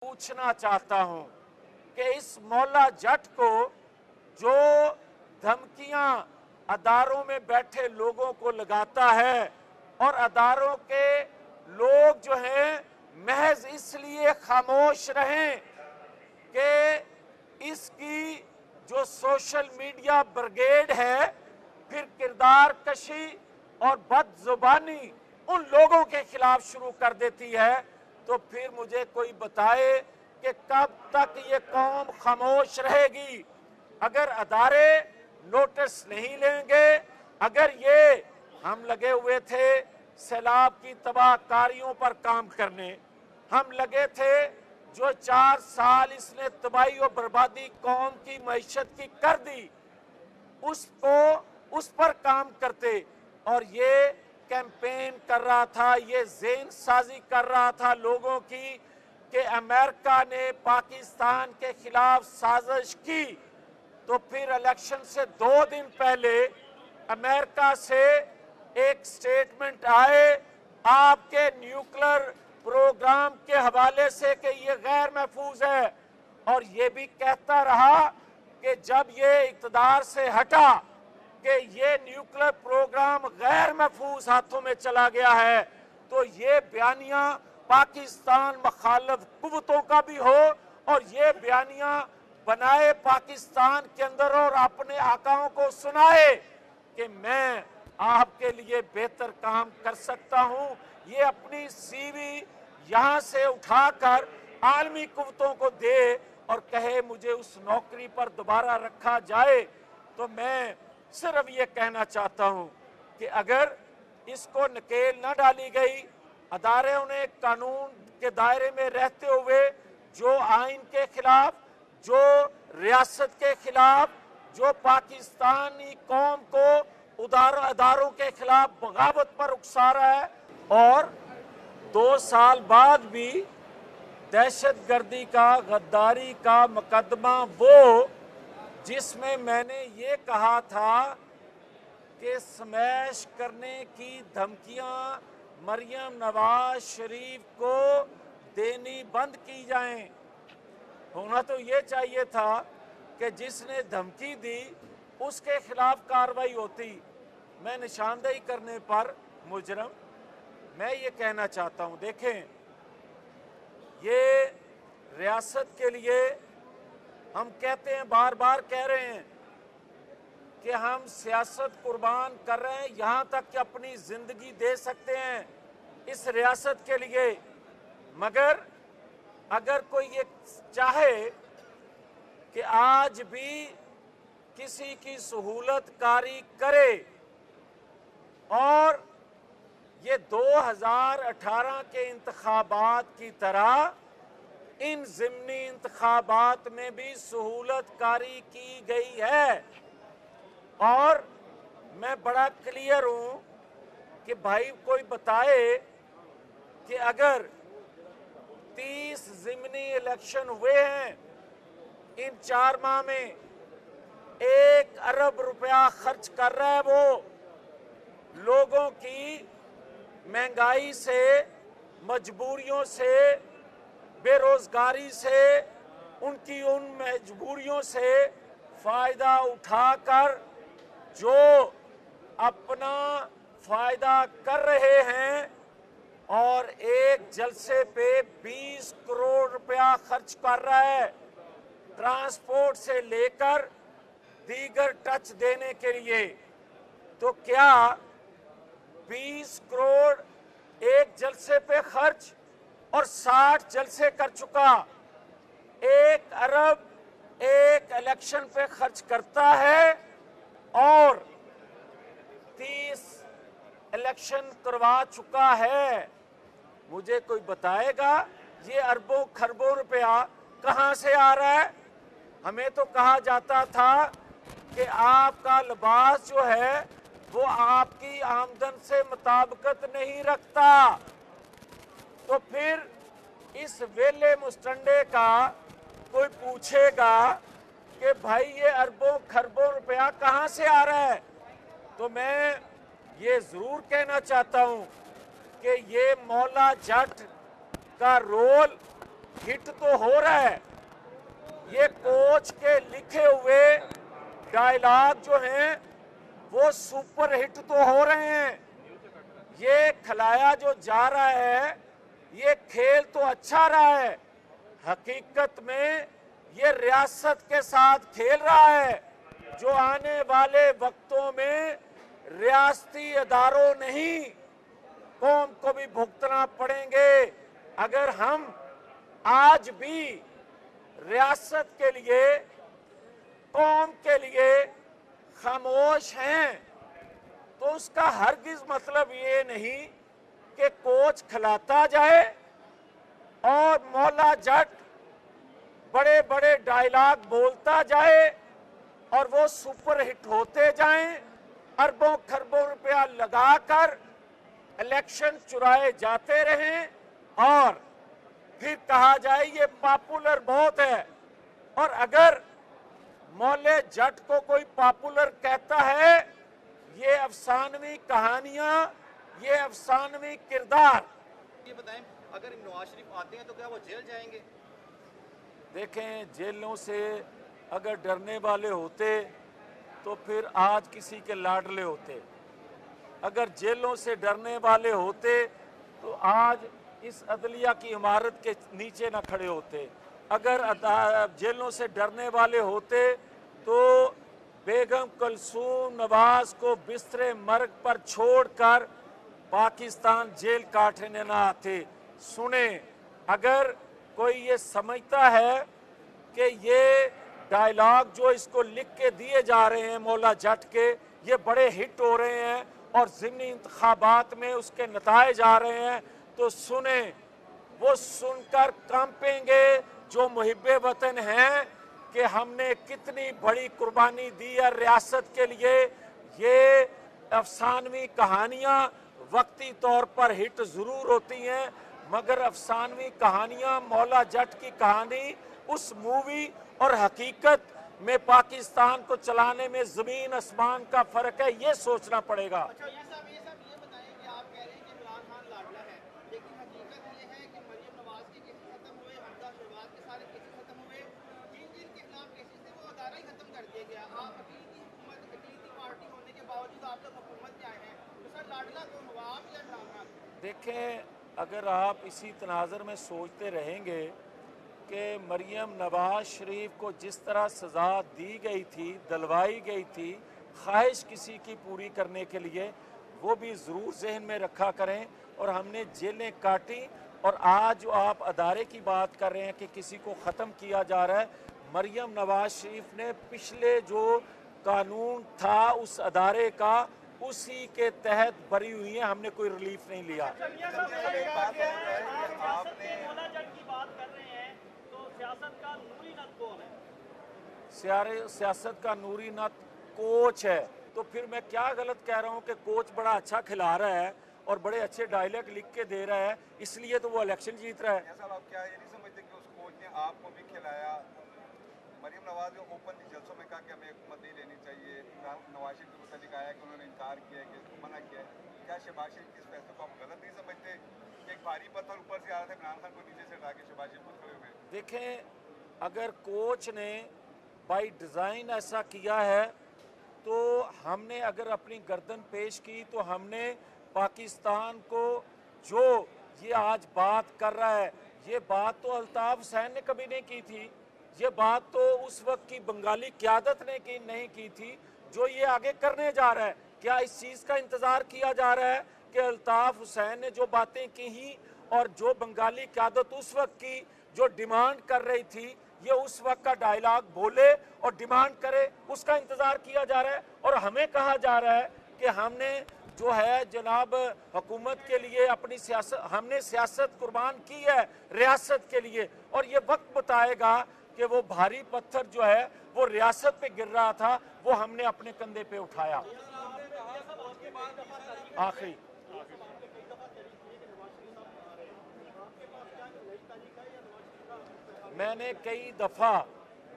पूछना चाहता हूं कि इस मौला जट को जो धमकियां अदारों में बैठे लोगों को लगाता है और अदारों के लोग जो हैं महज इसलिए खामोश रहें कि इसकी जो सोशल मीडिया ब्रिगेड है फिर किरदार कशी और बदजुबानी उन लोगों के खिलाफ शुरू कर देती है, तो फिर मुझे कोई बताए कि कब तक ये कौम खामोश रहेगी। अगर अदारे नोटिस नहीं लेंगे, अगर ये हम लगे हुए थे सैलाब की तबाहकारियों पर काम करने, हम लगे थे जो 4 साल इसने तबाही और बर्बादी कौम की मईशत की कर दी, उस पर काम करते और ये कैंपेन कर रहा था, ये ज़ेन साजी कर रहा था लोगों की कि अमेरिका ने पाकिस्तान के खिलाफ साजिश की, तो फिर इलेक्शन से 2 दिन पहले अमेरिका से एक स्टेटमेंट आए आपके न्यूक्लियर प्रोग्राम के हवाले से कि ये गैर महफूज है, और ये भी कहता रहा कि जब ये इक़्तिदार से हटा कि ये न्यूक्लियर प्रोग्राम गैर महफूज हाथों में चला गया है, तो ये बयानिया पाकिस्तान मुखालिफ कुव्वतों का भी हो और ये बयानिया बनाए पाकिस्तान के अंदर और अपने आकाओं को सुनाए कि मैं आपके लिए बेहतर काम कर सकता हूं। ये अपनी सीवी यहां से उठाकर आलमी कुव्वतों को दे और कहे मुझे उस नौकरी पर दोबारा रखा जाए। तो मैं सिर्फ ये कहना चाहता हूं कि अगर इसको नकेल न डाली गई, अदारों ने कानून के दायरे में रहते हुए जो आइन के खिलाफ, जो रियासत के खिलाफ, जो पाकिस्तानी कौम को अदारों के खिलाफ बगावत पर उकसा रहा है, और 2 साल बाद भी दहशतगर्दी का, गद्दारी का मुकदमा वो जिसमें मैंने ये कहा था कि स्मैश करने की धमकियां मरियम नवाज शरीफ को देनी बंद की जाएं। होना तो ये चाहिए था कि जिसने धमकी दी उसके खिलाफ कार्रवाई होती। मैं निशानदेही करने पर मुजरम, मैं ये कहना चाहता हूँ, देखें ये रियासत के लिए हम कहते हैं, बार बार कह रहे हैं कि हम सियासत कुर्बान कर रहे हैं, यहाँ तक कि अपनी ज़िंदगी दे सकते हैं इस रियासत के लिए, मगर अगर कोई ये चाहे कि आज भी किसी की सहूलत कारी करे और ये 2018 के इंतखाबात की तरह इन ज़िमनी इंतखाबात में भी सहूलत कारी की गई है, और मैं बड़ा क्लियर हूं कि भाई कोई बताए कि अगर 30 ज़िमनी इलेक्शन हुए हैं इन 4 माह में, 1 अरब रुपया खर्च कर रहा है वो लोगों की महंगाई से, मजबूरियों से, बेरोजगारी से, उनकी उन मजबूरियों से फायदा उठाकर जो अपना फायदा कर रहे हैं, और एक जलसे पे 20 करोड़ रुपया खर्च कर रहा है ट्रांसपोर्ट से लेकर दीगर टच देने के लिए। तो क्या 20 करोड़ एक जलसे पे खर्च और 60 जलसे कर चुका, 1 अरब एक इलेक्शन पे खर्च करता है और 30 इलेक्शन करवा चुका है। मुझे कोई बताएगा ये अरबों खरबों रुपया कहां से आ रहा है? हमें तो कहा जाता था कि आपका लिबास जो है वो आपकी आमदन से मुताबिकत नहीं रखता, तो फिर इस वेले मुस्टंडे का कोई पूछेगा कि भाई ये अरबों खरबों रुपया कहां से आ रहा है, तो मैं ये जरूर कहना चाहता हूं कि ये मौला जट का रोल हिट तो हो रहा है, ये कोच के लिखे हुए डायलॉग जो हैं वो सुपर हिट तो हो रहे हैं। ये खिलाया जो जा रहा है, ये खेल तो अच्छा रहा है, हकीकत में ये रियासत के साथ खेल रहा है, जो आने वाले वक्तों में रियासती अदारों नहीं, कौम को भी भुगतना पड़ेंगे अगर हम आज भी रियासत के लिए, कौम के लिए खामोश हैं। तो उसका हरगिज मतलब ये नहीं कि कोच खिलाता जाए और मौला जट बड़े बड़े डायलॉग बोलता जाए और वो सुपर हिट होते जाएं, अरबों खरबों रुपया लगाकर इलेक्शन चुराए जाते रहें और फिर कहा जाए ये पॉपुलर बहुत है। और अगर मौले जट को कोई पॉपुलर कहता है, ये अफसानवी कहानियां, ये अफसानवी किरदार। ये बताएं, अगर नवाज शरीफ आते हैं तो क्या वो जेल जाएंगे? देखें, जेलों से अगर डरने वाले होते तो फिर आज किसी के लाडले होते। अगर जेलों से डरने वाले होते तो आज इस अदलिया की इमारत के नीचे न खड़े होते। अगर जेलों से डरने वाले होते तो बेगम कुलसूम नवाज को बिस्तरे मर्ग पर छोड़कर पाकिस्तान जेल काटने न आते। सुने, अगर कोई ये समझता है कि ये डायलॉग जो इसको लिख के दिए जा रहे हैं मौला जट के, ये बड़े हिट हो रहे हैं और ज़िमनी इंतखाबात में उसके नताइज आ रहे हैं, तो सुने, वो सुनकर कांपेंगे जो मुहिब्बे वतन हैं कि हमने कितनी बड़ी कुर्बानी दी है रियासत के लिए। ये अफसानवी कहानियां वक्ती तौर पर हिट जरूर होती हैं, मगर अफसानवी कहानियां, मौला जट की कहानी, उस मूवी और हकीकत में पाकिस्तान को चलाने में जमीन आसमान का फर्क है, ये सोचना पड़ेगा। अच्छा, ये बताएं कि आप कह रहे हैं कि इमरान खान लाडला है, लेकिन हकीकत ये है कि मरियम नवाज के केसेस खत्म हुए, हमजा शहबाज के सारे केसेस खत्म हुए, जिन के खिलाफ केसेस थे वो अदारा ही खत्म कर दिया गया। आप अकीली हुकूमत, अकीली पार्टी होने के बावजूद आप लोग हुकूमत में आए हैं, तो सर लाडला को नवाब या ड्रामा? देखें, अगर आप इसी तनाज़र में सोचते रहेंगे कि मरियम नवाज शरीफ को जिस तरह सज़ा दी गई थी, दिलवाई गई थी ख्वाहिश किसी की पूरी करने के लिए, वो भी ज़रूर जहन में रखा करें। और हमने जेलें काटी, और आज जो आप अदारे की बात कर रहे हैं कि किसी को ख़त्म किया जा रहा है, मरियम नवाज शरीफ ने पिछले जो कानून था उस अदारे का, उसी के तहत बरी हुई है, हमने कोई रिलीफ नहीं लिया। सियासत का नूरी नत कोच है, तो फिर मैं क्या गलत कह रहा हूँ कि कोच बड़ा अच्छा खिला रहा है और बड़े अच्छे डायलॉग लिख के दे रहा है, इसलिए तो वो इलेक्शन जीत रहा है। आप क्या ये नहीं समझते कि उस कोच ने आपको भी खिलाया? मरियम नवाज ने ओपन जलसों में कहा कि हमें हुकूमत नहीं लेनी चाहिए, नवाज शरीफ को मुतालिक आया कि उन्होंने इनकार किया कि इसको मना किया। क्या शहबाज शरीफ के इस फैसले को आप गलत नहीं समझते कि एक भारी पत्थर ऊपर से आ रहा था, इमरान खान को नीचे से हटा के शहबाज शरीफ खुद खड़े हुए? देखें, अगर कोच ने बाई डिज़ाइन ऐसा किया है तो हमने अगर अपनी गर्दन पेश की तो हमने पाकिस्तान को, जो ये आज बात कर रहा है, ये बात तो अल्ताफ हुसैन ने कभी नहीं की थी, ये बात तो उस वक्त की बंगाली क़यादत ने नहीं की थी, जो ये आगे करने जा रहा है। क्या इस चीज़ का इंतज़ार किया जा रहा है कि अल्ताफ हुसैन ने जो बातें की ही और जो बंगाली क़यादत उस वक्त की जो डिमांड कर रही थी, ये उस वक्त का डायलॉग बोले और डिमांड करे, उसका इंतजार किया जा रहा है। और हमें कहा जा रहा है कि हमने जो है जनाब हुकूमत के लिए अपनी सियासत, हमने सियासत कुर्बान की है रियासत के लिए, और ये वक्त बताएगा कि वो भारी पत्थर जो है वो रियासत पे गिर रहा था, वो हमने अपने कंधे पे उठाया। आखिरी मैंने कई दफ़ा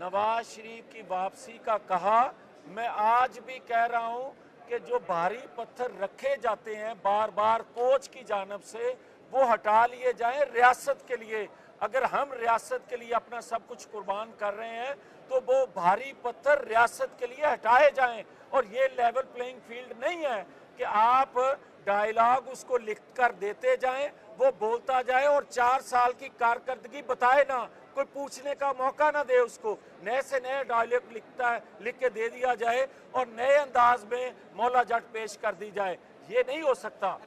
नवाज शरीफ की वापसी का कहा, मैं आज भी कह रहा हूं कि जो भारी पत्थर रखे जाते हैं बार बार कोच की जानब से, वो हटा लिए जाएं रियासत के लिए। अगर हम रियासत के लिए अपना सब कुछ कुर्बान कर रहे हैं तो वो भारी पत्थर रियासत के लिए हटाए जाएं। और ये लेवल प्लेइंग फील्ड नहीं है कि आप डायलॉग उसको लिख कर देते जाएं, वो बोलता जाए और 4 साल की कारकर्दगी बताए ना, कोई पूछने का मौका ना दे उसको। नए से नए डायलॉग लिख के दे दिया जाए और नए अंदाज में मौला जट पेश कर दी जाए, ये नहीं हो सकता।